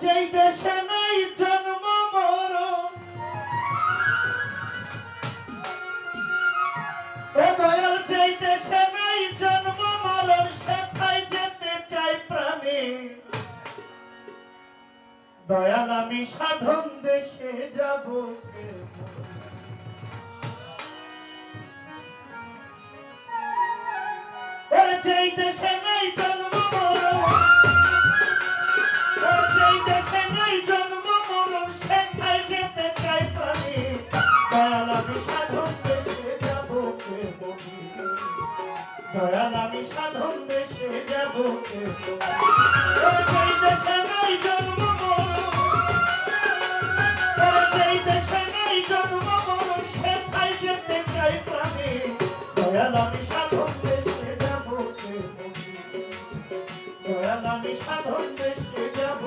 যেই দেশে নাই জন্ম মরণ, ও দয়াল যেই দেশে নাই জন্ম মরণ, সেথায় যেতে চাই প্রাণে। দয়াল আমি সাধন দেশে যাব, যেই দেশে নাই জন্ম মরণ, যেই দেশে নাই জন্ম মরণ, সেথায় যেতে চাই প্রাণে। দয়াল আমি সাধন দেশে যাব, দয়াল আমি সাধন দেশে যাব। যেই দেশে নাই জন্ম মরণ, যেই দেশে নাই জন্ম মরণ, সেথায় যেতে চাই প্রাণে। দয়াল আমি সাধন দেশে যাব, দয়াল আমি সাধন দেশে যাব।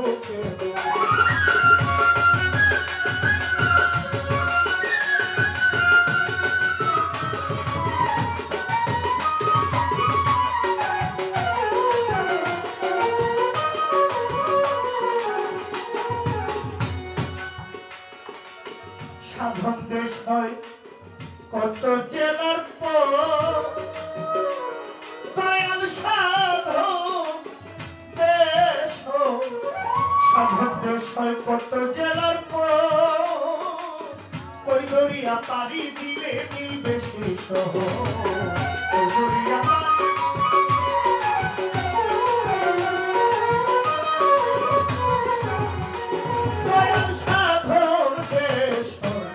সাধন দেশ হয় কত জেলার পর, দয়াল সাধন দেশ হয়, সাধন দেশ হয় কত জেলার পর। কই দরিয়া পাড়ি দিলে মিলবে সেই শহর, কই দরিয়া দয়াল সাধন দেশ হয়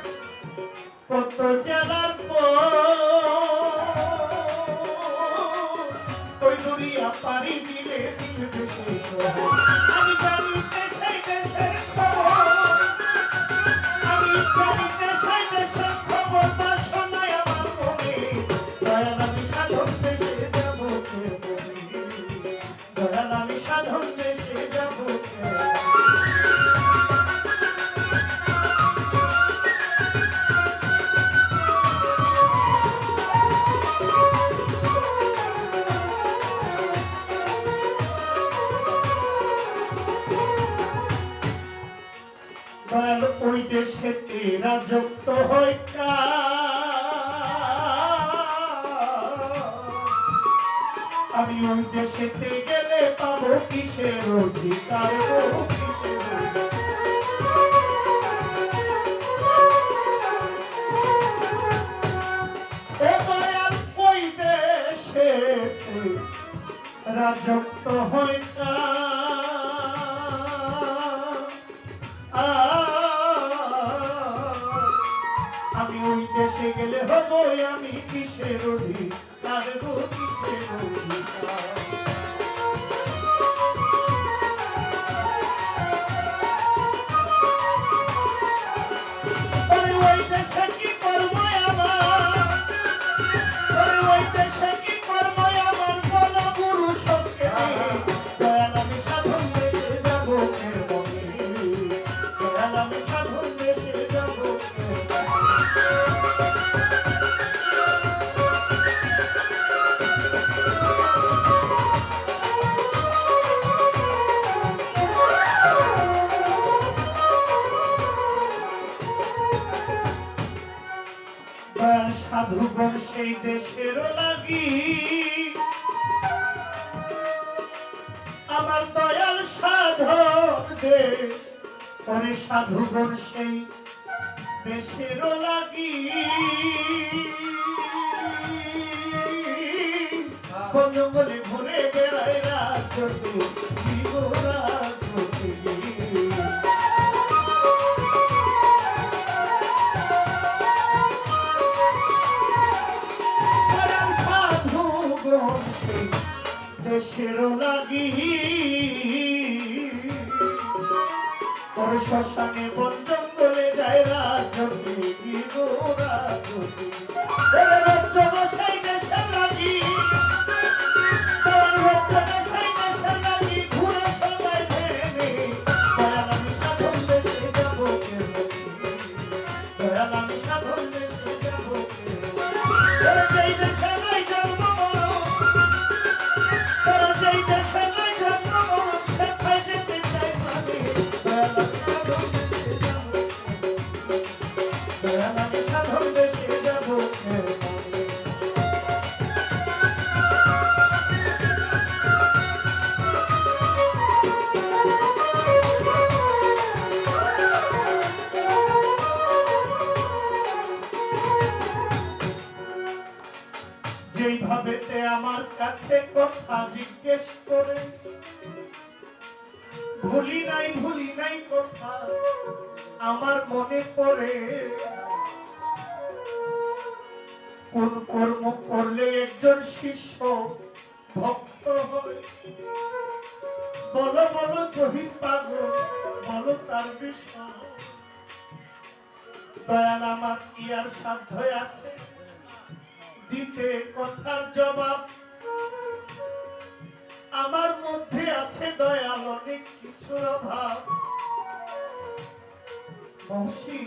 কত জেলার পর। দরিয়া পাড়ি দিলে মিলবে সেই শহর। আমি জানিতে সেই দেশের খবর, আমি জানিতে সেই দেশের খবর, বাসনায় আমার মনে। দয়াল আমি সাধন দেশে যাব, দয়াল আমি সাধন দেশে যাব। দয়াল ওই দেশে রাজত্ব হয় আমি ওই দেশেতে গেলে পাবো কিসের অধিকার, দয়াল ওই দেশে রাজত্ব হয় আমি ওই দেশে গেলে হবো আমি কিসের অধিকার, গো কিসের অধিকার। ওই দেশে কি করবো আমার, ওই দেশে কি করবো আমার, বলো গুরু সত্যি। দয়াল আমি সাধন দেশে যাব, দয়াল আমি সাধন দেশে যাব। সাধুগণ সেই দেশের লাগি, আমার দয়াল সাধন দেশ, পরে সাধুগণ সেই দেশের লাগি। বন জঙ্গলে ঘুরে বেড়ায় রাজতে, দেশের লাগি। পরে শ্মশানে বন জঙ্গলে যায় রাজতে, সেই দেশের লাগি, সেই দেশের লাগি ঘুরে সবাই ভেবে। দয়াল আমি সাধন দেশে যাব, দয়াল আমি সাধন দেশে যাব। যেই দেশে নাই জন্ম মরণ, যেই দেশে নাই জন্ম মরণ, সেথায় যেতে চাই প্রাণে। যেতে আমার কাছে কথা জিজ্ঞেস করে, ভুলি নাই কথা আমার মনে পড়ে। কোন কর্ম করলে একজন শিষ্য ভক্ত হয়? বলো বলো জহির পাগল, বলো তার বিষয়। দয়াল আমার কি আর সাধ্য আছে দিতে কথার জবাব? আমার মধ্যে আছে দয়াল অনেক কিছুর অভাব। বংশী